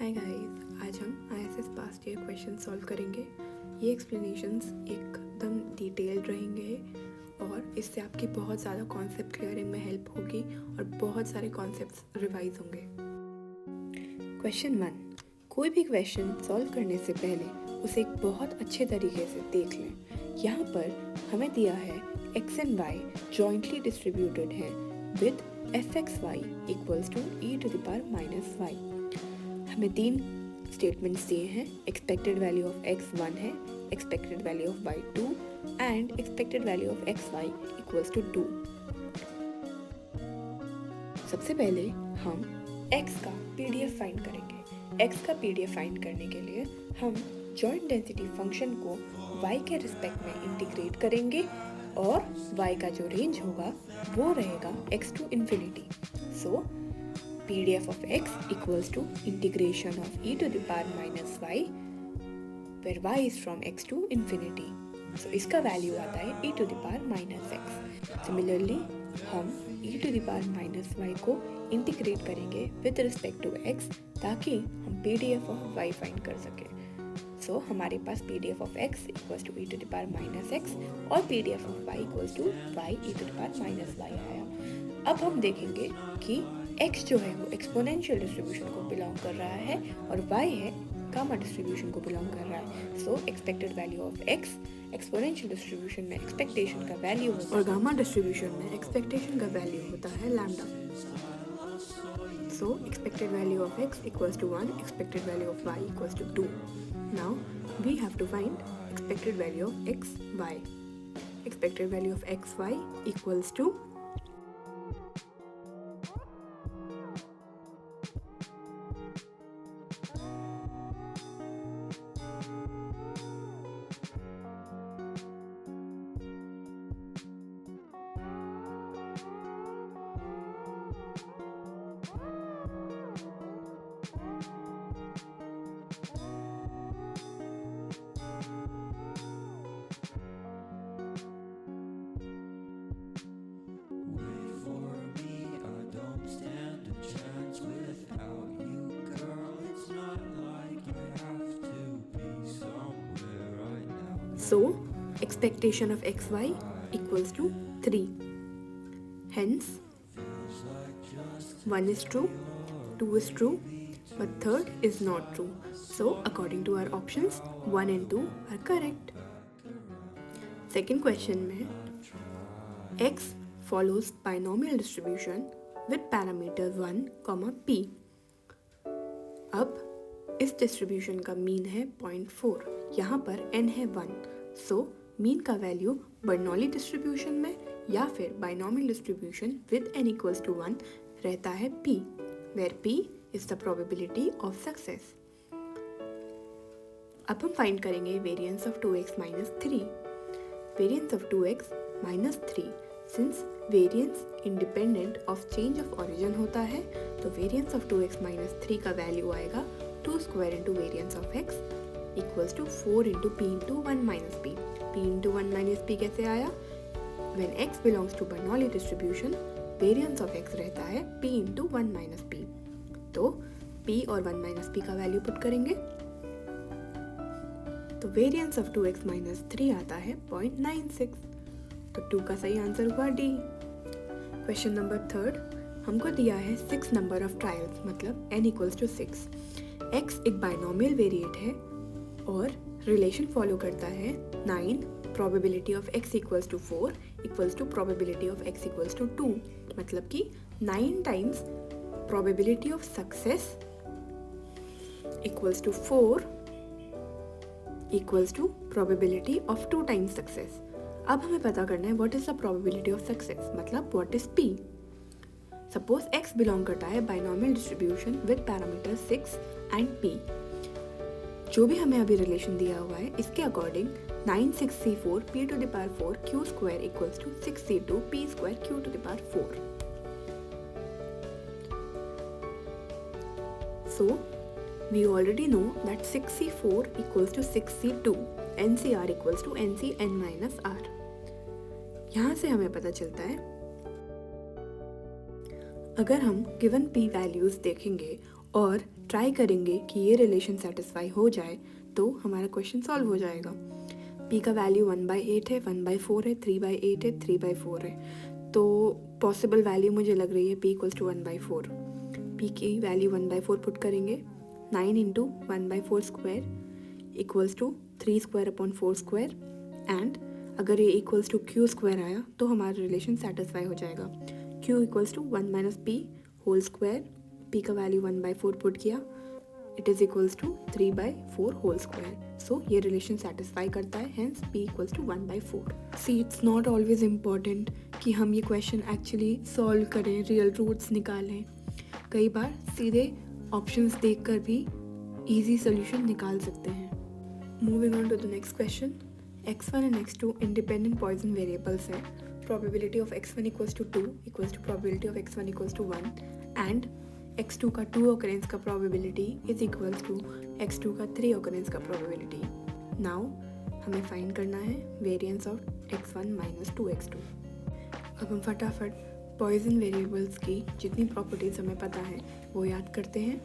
Hi guys, आज हम ISS past year question solve करेंगे। ये एक्सप्लेनेशंस एकदम डिटेल्ड रहेंगे और इससे आपकी बहुत ज़्यादा कॉन्सेप्ट क्लियरिंग में हेल्प होगी और बहुत सारे कॉन्सेप्ट्स रिवाइज होंगे। क्वेश्चन 1, कोई भी क्वेश्चन सॉल्व करने से पहले उसे एक बहुत अच्छे तरीके से देख लें। यहाँ पर हमें दिया है x and y jointly distributed है with fxy equals to e⁻⁻y। हमें तीन स्टेटमेंट्स दिए हैं। एक्सपेक्टेड वैल्यू ऑफ x 1 है, expected value of y 2 and expected value of xy equals to 2। सबसे पहले हम x का PDF फाइंड करेंगे। x का PDF फाइंड करने के लिए हम जॉइंट डेंसिटी फंक्शन को y के रिस्पेक्ट में इंटीग्रेट करेंगे और y का जो रेंज होगा वो रहेगा x to infinity. So PDF of x equals to integration of e⁻⁻y where y is from x to infinity. So इसका वैल्यू आता है e⁻⁻x। Similarly, हम e⁻⁻y को इंटीग्रेट करेंगे विद रिस्पेक्ट टू x ताकि हम PDF of y फाइंड कर सकें। So हमारे पास PDF of x equals to e⁻⁻x और PDF of y equals to y e⁻⁻y आया। अब हम देखेंगे कि x जो है वो एक्सपोनेंशियल डिस्ट्रीब्यूशन को बिलोंग कर रहा है और y है गामा डिस्ट्रीब्यूशन को बिलोंग कर रहा है। So expected value of x exponential distribution में एक्सपेक्टेशन का वैल्यू होता है और गामा डिस्ट्रीब्यूशन में एक्सपेक्टेशन का वैल्यू होता है lambda. So expected value of x equals to 1, expected value of y equals to 2। Now we have to find expected value of x y। Expected value of x y equals to So, expectation of xy equals to 3. Hence, 1 is true, 2 is true, but third is not true. So, according to our options, 1 and 2 are correct. Second question में x follows binomial distribution with parameter 1, p. अब इस distribution का mean है 0.4, यहाँ पर n है 1। So mean का value Bernoulli distribution में या फिर binomial distribution with n equals to 1 रहता है p, where p is the probability of success. अब हम फाइंड करेंगे variance of 2x minus 3। Variance of 2x minus 3, since variance independent of change of origin होता है तो वेरिएंस ऑफ 2x माइनस 3 का value आएगा 2 square into variance of x equals to 4 into p into 1 minus p. p into 1 minus p कैसे आया? When x belongs to Bernoulli distribution, variance of x रहता है p into 1 minus p. तो p और 1 minus p का value put करेंगे तो variance of 2x minus 3 आता है 0.96। तो 2 का सही आंसर हुआ D। क्वेश्चन नंबर 3, हमको दिया है 6 नंबर ऑफ ट्रायल्स, मतलब n equals to 6। x एक बाइनोमियल वेरिएट है और रिलेशन फॉलो करता है 9 probability of x equals to 4 equals to probability of x equals to 2, मतलब कि 9 times probability of success equals to 4 equals to probability of 2 times success. अब हमें पता करना है what is the probability of success, मतलब what is p। Suppose x belong करता है binomial distribution with parameter 6 and p। जो भी हमें अभी रिलेशन दिया हुआ है इसके according 9×6c4 p⁴ q square equals to 6c2 p square q⁴। So we already know that 6c4 equals to 6c2, ncr equals to ncn minus r। यहाँ से हमें पता चलता है अगर हम गिवन p वैल्यूज देखेंगे और ट्राई करेंगे कि ये रिलेशन सेटिस्फाई हो जाए तो हमारा क्वेश्चन सॉल्व हो जाएगा। p का वैल्यू 1/8 है, 1/4 है, 3/8 है, 3/4 है। तो पॉसिबल वैल्यू मुझे लग रही है p इक्वल्स टू 1/4। p की वैल्यू 1/4 पुट करेंगे, 9 into 1/4 square equals to 3 square upon 4 square, and अगर ये इक्वल्स टू q स्क्वायर आया तो हमारा रिलेशन सेटिस्फाई हो जाएगा। q equals to 1 minus p whole square, p का वैल्यू 1/4 पुट किया, it is equals to 3/4 whole square. So ये रिलेशन सेटिस्फाई करता है, hence p equals to 1/4। See it's not always important कि हम ये क्वेश्चन एक्चुअली सॉल्व करें, real roots निकालें। कई बार सीधे ऑप्शंस देखकर भी इजी सोल्यूशन निकाल सकते हैं। Moving on to the next question, x1 and x2 independent Poisson variables हैं। Probability of x1 equals to 2 equals to probability of x1 equals to 1 and x2 का 2 ऑकरेंस का probability is equals to x2 का 3 occurrence का probability. Now हमें find करना है variance of x1 minus 2x2। अब हम फटाफट पॉइसन वेरिएबल्स की जितनी प्रॉपर्टीज हमें पता है वो याद करते हैं।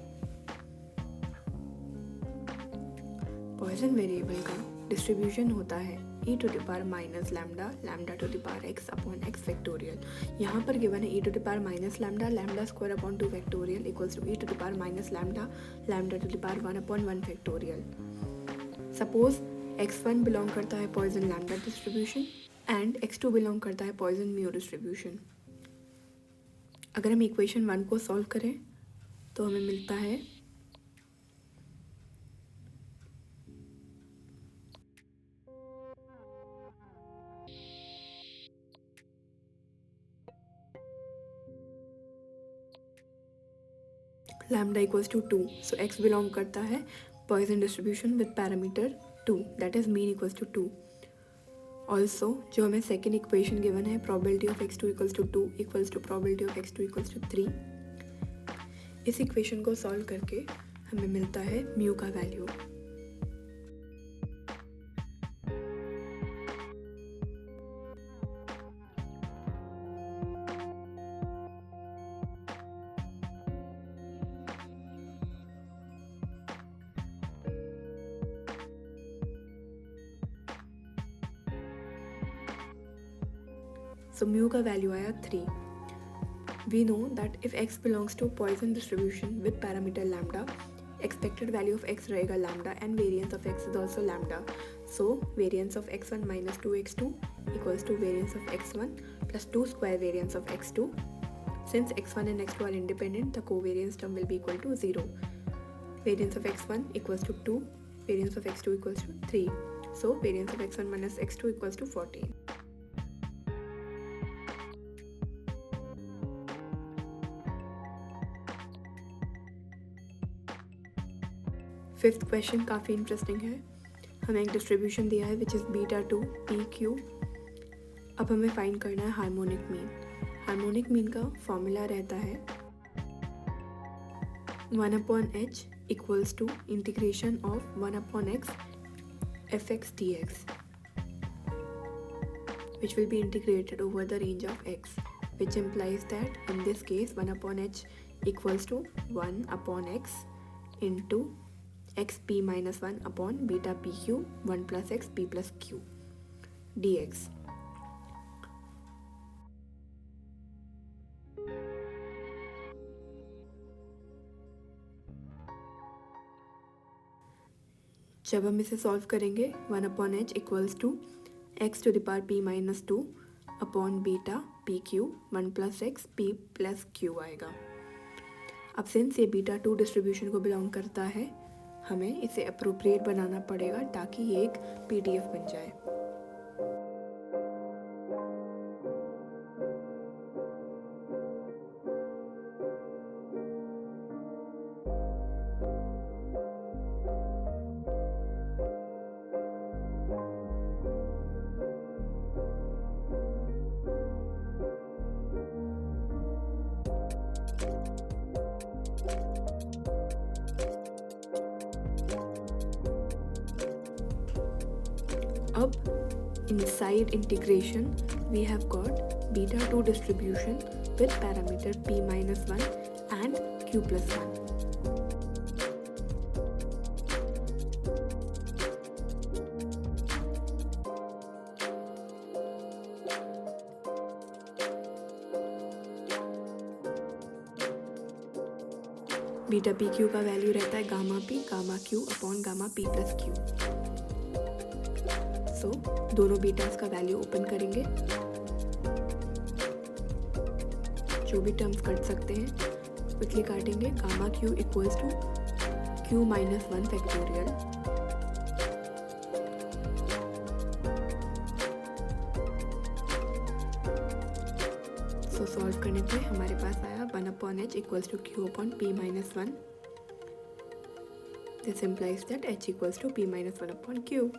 पॉइसन वेरिएबल का डिस्ट्रीब्यूशन होता है e to the power minus lambda lambda to the power x upon x factorial. यहाँ पर गिवन है e to the power minus lambda lambda square upon 2 factorial equals to e to the power minus lambda lambda to the power 1 upon 1 factorial. Suppose x1 belong करता है Poisson lambda distribution and x2 belong करता है Poisson mu distribution. अगर हम equation 1 को solve करें तो हमें मिलता है lambda equals to 2। So x belong करता है Poisson distribution with parameter 2, that is mean equals to 2। Also जो हमें सेकेंड इक्वेशन गिवन है, probability of x2 equals to 2 equals to probability of x2 equals to 3। इस equation को solve करके हमें मिलता है म्यू का वैल्यू। So mu का वैल्यू आया 3। We know that if x belongs to Poisson distribution with parameter lambda, expected value of x रहेगा lambda and variance of x is also lambda. So variance of x1 minus 2x2 equals to variance of x1 plus 2 square variance of x2. Since x1 and x2 are independent, the covariance term will be equal to 0. Variance of x1 equals to 2, variance of x2 equals to 3. So variance of x1 minus x2 equals to 14. Fifth question काफ़ी interesting है। हमें एक distribution दिया है which is beta 2 p q. अब हमें find करना है हार्मोनिक मीन। हार्मोनिक मीन का फॉर्मूला रहता है 1/h equals to integration of 1/x fx dx which will be integrated over the range of x, which implies that in this case 1/h equals to 1/x into xp minus 1 upon beta pq 1 plus x p plus q dx। जब हम इसे solve करेंगे 1/h equals to x to the power p minus 2 upon beta p q 1 plus x p plus q आएगा। अब since ये beta 2 distribution को belong करता है, हमें इसे अप्रोप्रिएट बनाना पड़ेगा ताकि ये एक PDF बन जाए। अब inside integration we have got beta 2 distribution with parameter p minus 1 and q plus 1. Beta p q का वैल्यू रहता है gamma q upon gamma p plus q. So दोनों बीटास का वैल्यू ओपन करेंगे, जो भी टर्म्स कट सकते हैं क्विकली काटेंगे। Gamma q equals to q minus 1 factorial so solve करने पे हमारे पास आया 1 upon h equals to q upon p minus 1। This implies that h equals to p minus 1 upon q.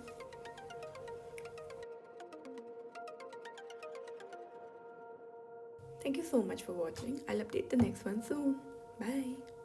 Thank you so much for watching. I'll update the next one soon. Bye.